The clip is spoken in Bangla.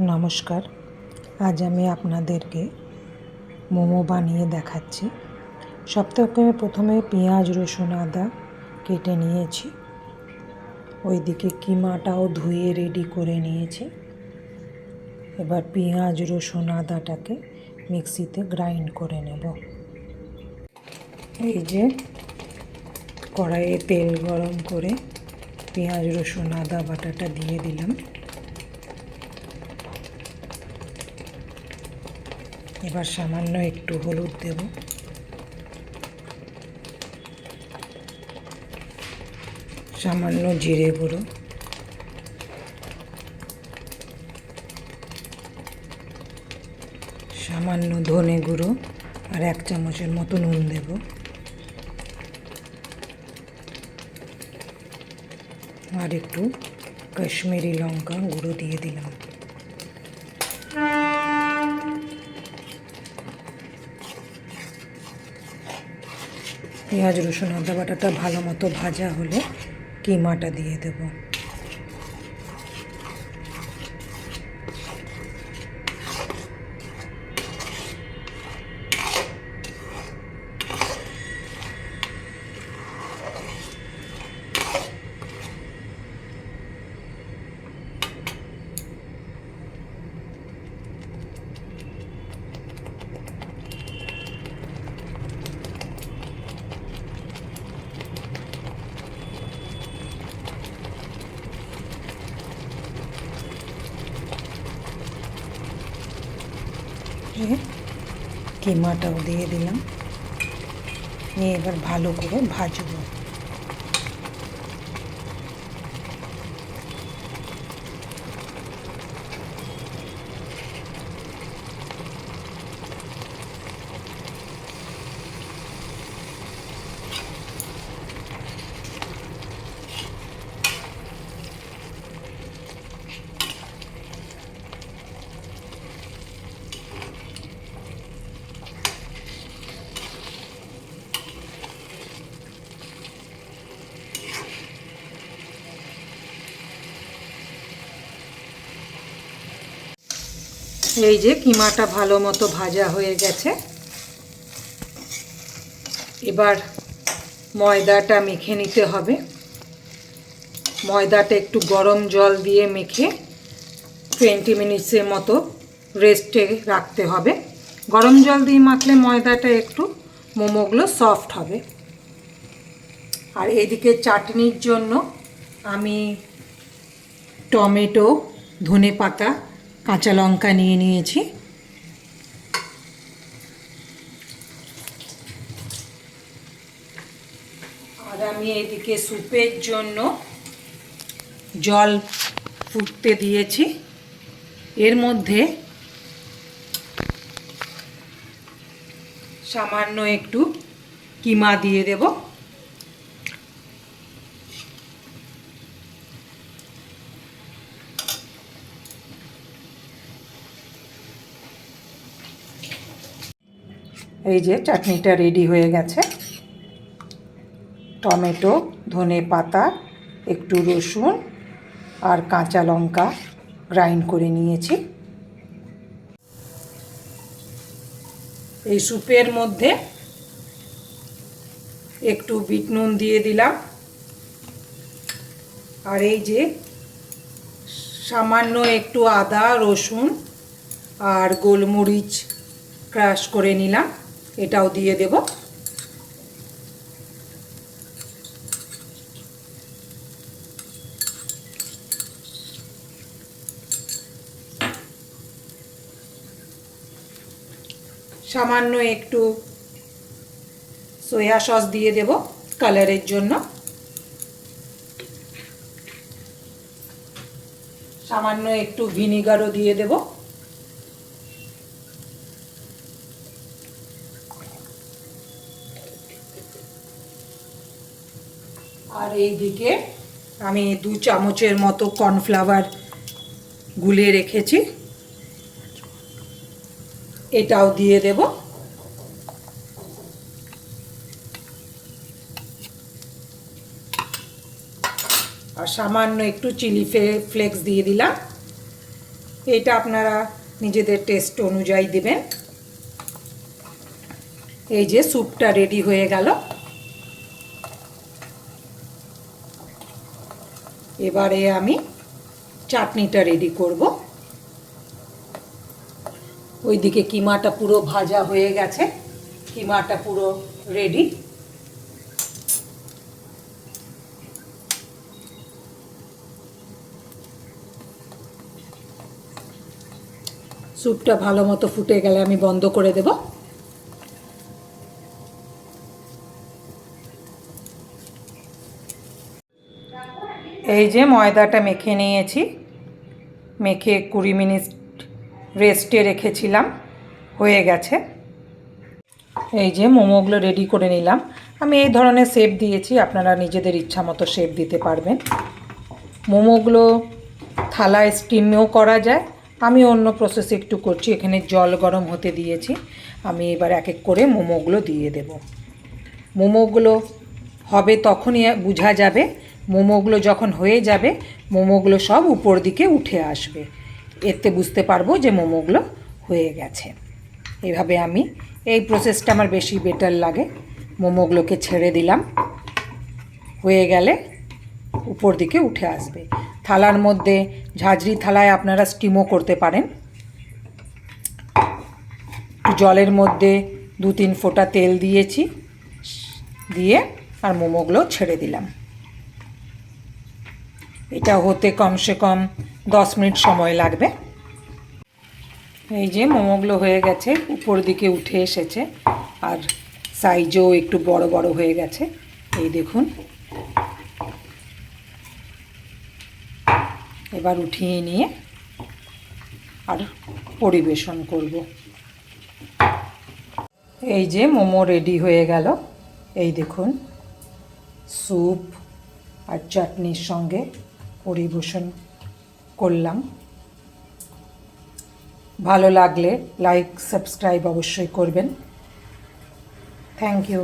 নমস্কার। আজ আমি আপনাদেরকে মোমো বানিয়ে দেখাচ্ছি। সবথেকে প্রথমে পেঁয়াজ রসুন আদা কেটে নিয়েছি, ওইদিকে কিমাটাও ধুয়ে রেডি করে নিয়েছি। এবার পেঁয়াজ রসুন আদাটাকে মিক্সিতে গ্রাইন্ড করে নেব। এই যে কড়াইয়ে তেল গরম করে পেঁয়াজ রসুন আদা বাটাটা দিয়ে দিলাম। এবার সামান্য একটু হলুদ দেব, সামান্য জিরে গুঁড়ো, সামান্য ধনে গুঁড়ো আর 1 চামচের মতো নুন দেব। আর একটু কাশ্মীরি লঙ্কা গুঁড়ো দিয়ে দিলাম। পেঁয়াজ রসুন আদা বাটাটা ভালো মতো ভাজা হলে কিমাটা দিয়ে দেব। কিমাটাও দিয়ে দিলাম, নিয়ে এবার ভালো করে ভাজবো। এই যে কিমাটা ভালো মতো ভাজা হয়ে গেছে। এবার ময়দাটা মেখে নিতে হবে। ময়দাটা একটু গরম জল দিয়ে মেখে 20 মিনিটসের মতো রেস্টে রাখতে হবে। গরম জল দিয়ে মাখলে ময়দাটা একটু মোমোগুলো সফট হবে। আর এদিকে চাটনির জন্য আমি টমেটো, ধনেপাতা, কাঁচা লঙ্কা নিয়ে নিয়েছি। আর আমি এদিকে স্যুপের জন্য জল ফুটতে দিয়েছি। এর মধ্যে সামান্য একটু কিমা দিয়ে দেব। এই যে চাটনিটা রেডি হয়ে গেছে। টমেটো, ধনেপাতা, একটু রসুন আর কাঁচা লঙ্কা গ্রাইন্ড করে নিয়েছি। এই স্যুপের মধ্যে একটু বিট নুন দিয়ে দিলাম। আর এই যে সামান্য একটু আদা, রসুন আর গোলমরিচ ক্রাশ করে নিলাম, এটাও দিয়ে দেব। সামান্য একটু সয়া সস দিয়ে দেব কালারের জন্য। সামান্য একটু ভিনিগারও দিয়ে দেব। আর এইদিকে আমি 2 চামচের মতো কর্নফ্লাওয়ার গুলে রেখেছি, এটাও দিয়ে দেব। আর সামান্য একটু চিলি ফ্লেক্স দিয়ে দিলাম। এটা আপনারা নিজেদের টেস্ট অনুযায়ী দেবেন। এই যে স্যুপটা রেডি হয়ে গেল। এবারে আমি চাটনিটা রেডি করব। ওইদিকে কিমাটা পুরো ভাজা হয়ে গেছে, কিমাটা পুরো রেডি। স্যুপটা ভালো মতো ফুটে গেলে আমি বন্ধ করে দেব। এই যে ময়দাটা মেখে নিয়েছি, মেখে 20 মিনিট রেস্টে রেখেছিলাম, হয়ে গেছে। এই যে মোমোগুলো রেডি করে নিলাম। আমি এই ধরনের শেপ দিয়েছি, আপনারা নিজেদের ইচ্ছা মতো শেপ দিতে পারবেন। মোমোগুলো থালায় স্টিমও করা যায়, আমি অন্য প্রসেস একটু করছি। এখানে জল গরম হতে দিয়েছি, আমি এবার এক এক করে মোমোগুলো দিয়ে দেব। মোমোগুলো হবে তখনই বোঝা যাবে, মোমোগুলো যখন হয়ে যাবে মোমোগুলো সব উপর দিকে উঠে আসবে, এতে বুঝতে পারবো যে মোমোগুলো হয়ে গেছে। এইভাবে আমি এই প্রসেসটা আমার বেশি বেটার লাগে। মোমোগুলোকে ছেড়ে দিলাম, হয়ে গেলে উপর দিকে উঠে আসবে। থালার মধ্যে, ঝাঁঝরি থালায় আপনারা স্টিমও করতে পারেন। জলের মধ্যে 2-3 ফোঁটা তেল দিয়েছি, দিয়ে আর মোমোগুলো ছেড়ে দিলাম। এটা হতে কমসে কম 10 মিনিট সময় লাগবে। এই যে মোমোগুলো হয়ে গেছে, উপর দিকে উঠে এসেছে, আর সাইজও একটু বড় বড় হয়ে গেছে। এই দেখুন, এবার উঠিয়ে নিয়ে আর পরিবেশন করব। এই যে মোমো রেডি হয়ে গেল। এই দেখুন, স্যুপ আর চাটনির সঙ্গে পরিবেশন করলাম। ভালো লাগলে লাইক সাবস্ক্রাইব অবশ্যই করবেন। Thank you.